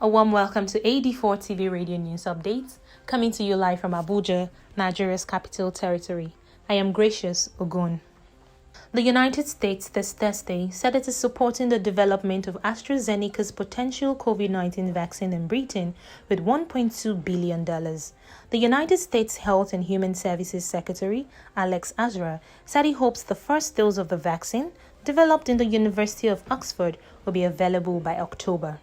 A warm welcome to AD4 TV Radio News Updates, coming to you live from Abuja, Nigeria's capital territory. I am Gracious Ogun. The United States this Thursday said it is supporting the development of AstraZeneca's potential COVID-19 vaccine in Britain with $1.2 billion. The United States Health and Human Services Secretary, Alex Azar, said he hopes the first dose of the vaccine, developed in the University of Oxford, will be available by October.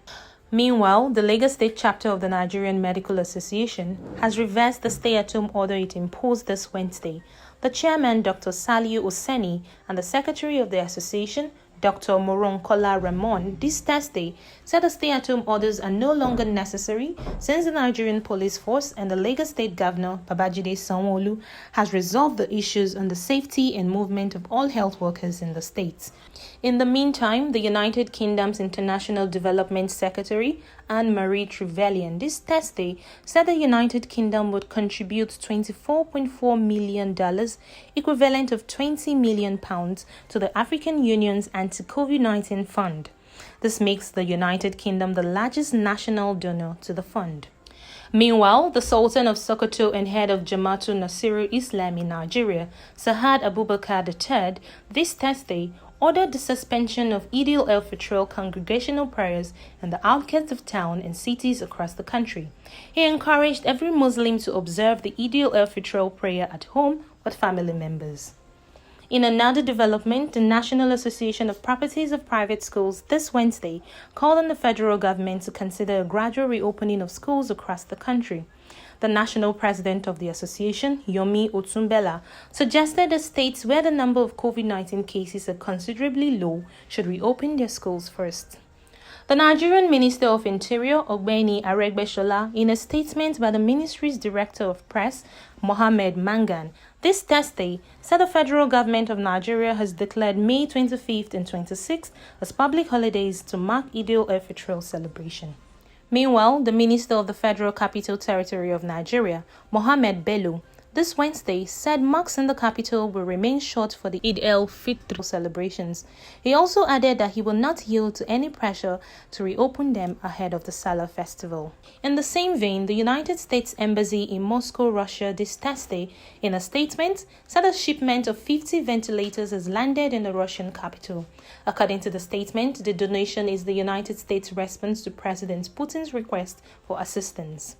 Meanwhile, the Lagos State chapter of the Nigerian Medical Association has reversed the stay-at-home order it imposed this Wednesday. The chairman, Dr. Saliu Oseni, and the secretary of the association, Dr. Moronkola Ramon, this Thursday said the stay-at-home orders are no longer necessary since the Nigerian police force and the Lagos State Governor, Babajide Sanwo-Olu, has resolved the issues on the safety and movement of all health workers in the state. In the meantime, the United Kingdom's International Development Secretary, Anne-Marie Trevelyan, this Thursday said the United Kingdom would contribute $24.4 million, equivalent of £20 million, to the African Union's anti-COVID-19 fund. This makes the United Kingdom the largest national donor to the fund. Meanwhile, the Sultan of Sokoto and head of Jamaatul Nasirul Islam in Nigeria, Sa'ad Abubakar III, this Thursday ordered the suspension of Eid al-Fitr congregational prayers in the outskirts of town and cities across the country. He encouraged every Muslim to observe the Eid al-Fitr prayer at home with family members. In another development, the National Association of Properties of Private Schools this Wednesday called on the federal government to consider a gradual reopening of schools across the country. The national president of the association, Yomi Otumbela, suggested that states where the number of COVID-19 cases are considerably low should reopen their schools first. The Nigerian Minister of Interior, Ogbeni Aregbesola, in a statement by the ministry's Director of Press, Mohammed Mangan, this Thursday said the federal government of Nigeria has declared May 25th and 26th as public holidays to mark Eid al-Fitr celebration. Meanwhile, the Minister of the Federal Capital Territory of Nigeria, Mohammed Bello, this Wednesday said mosques in the capital will remain shut for the Eid al-Fitr celebrations. He also added that he will not yield to any pressure to reopen them ahead of the Salah festival. In the same vein, the United States Embassy in Moscow, Russia, this Thursday, in a statement, said a shipment of 50 ventilators has landed in the Russian capital. According to the statement, the donation is the United States' response to President Putin's request for assistance.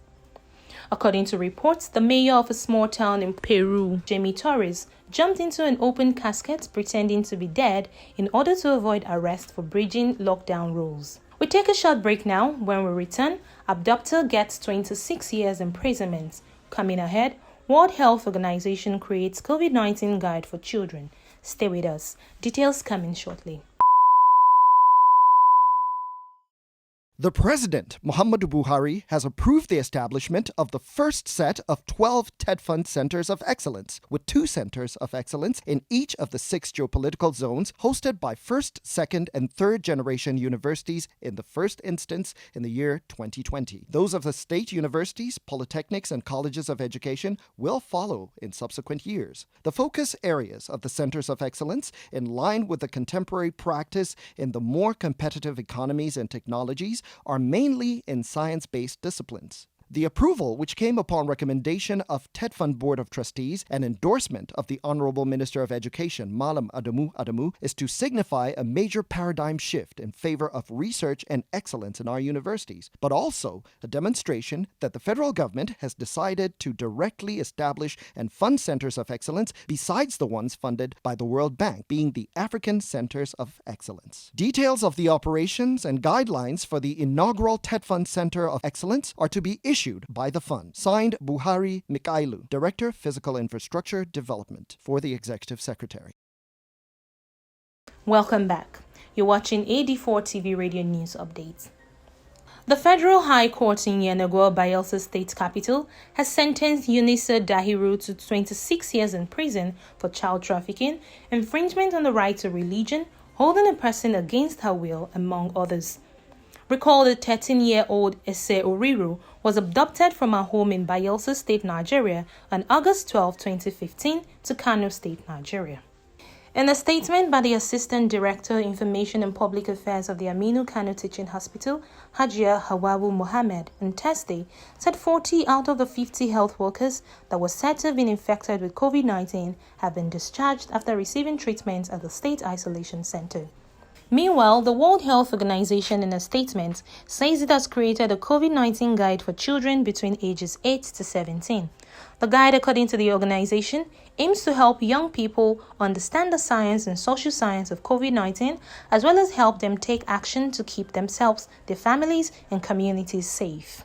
According to reports, the mayor of a small town in Peru, Jamie Torres, jumped into an open casket pretending to be dead in order to avoid arrest for breaching lockdown rules. We take a short break now. When we return, abductor gets 26 years imprisonment. Coming ahead, World Health Organization creates COVID-19 guide for children. Stay with us. Details coming shortly. The President, Muhammadu Buhari, has approved the establishment of the first set of 12 TED Fund Centers of Excellence, with 2 Centers of Excellence in each of the 6 geopolitical zones hosted by first, second, and third generation universities in the first instance in the year 2020. Those of the state universities, polytechnics, and colleges of education will follow in subsequent years. The focus areas of the Centers of Excellence, in line with the contemporary practice in the more competitive economies and technologies, are mainly in science-based disciplines. The approval, which came upon recommendation of TED Fund Board of Trustees and endorsement of the Honorable Minister of Education, Malam Adamu, is to signify a major paradigm shift in favor of research and excellence in our universities, but also a demonstration that the federal government has decided to directly establish and fund centers of excellence besides the ones funded by the World Bank, being the African Centers of Excellence. Details of the operations and guidelines for the inaugural TED Fund Center of Excellence are to be issued by the fund. Signed, Buhari Mikailu, Director, Physical Infrastructure Development, for the Executive Secretary. Welcome back. You're watching AD4 TV Radio News Updates. The Federal High Court in Yenagoa, Bayelsa State Capital, has sentenced Yunisa Dahiru to 26 years in prison for child trafficking, infringement on the right to religion, holding a person against her will, among others. Recall the 13-year-old Ese Oriru was abducted from her home in Bayelsa State, Nigeria on August 12, 2015 to Kano State, Nigeria. In a statement by the Assistant Director, Information and Public Affairs of the Aminu Kano Teaching Hospital, Hajia Hawawu Mohammed, on Thursday, said 40 out of the 50 health workers that were said to have been infected with COVID-19 have been discharged after receiving treatment at the State Isolation Center. Meanwhile, the World Health Organization in a statement says it has created a COVID-19 guide for children between ages 8 to 17. The guide, according to the organization, aims to help young people understand the science and social science of COVID-19, as well as help them take action to keep themselves, their families, and communities safe.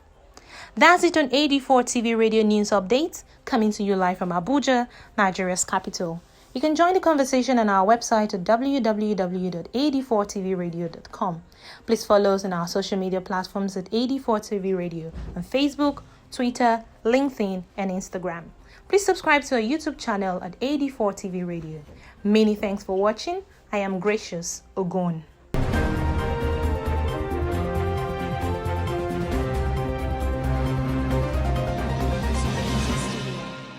That's it on AD4 TV Radio News Updates, coming to you live from Abuja, Nigeria's capital. You can join the conversation on our website at www.ad4tvradio.com. Please follow us on our social media platforms at AD4TV Radio on Facebook, Twitter, LinkedIn, and Instagram. Please subscribe to our YouTube channel at AD4TV Radio. Many thanks for watching. I am Gracious Ogun.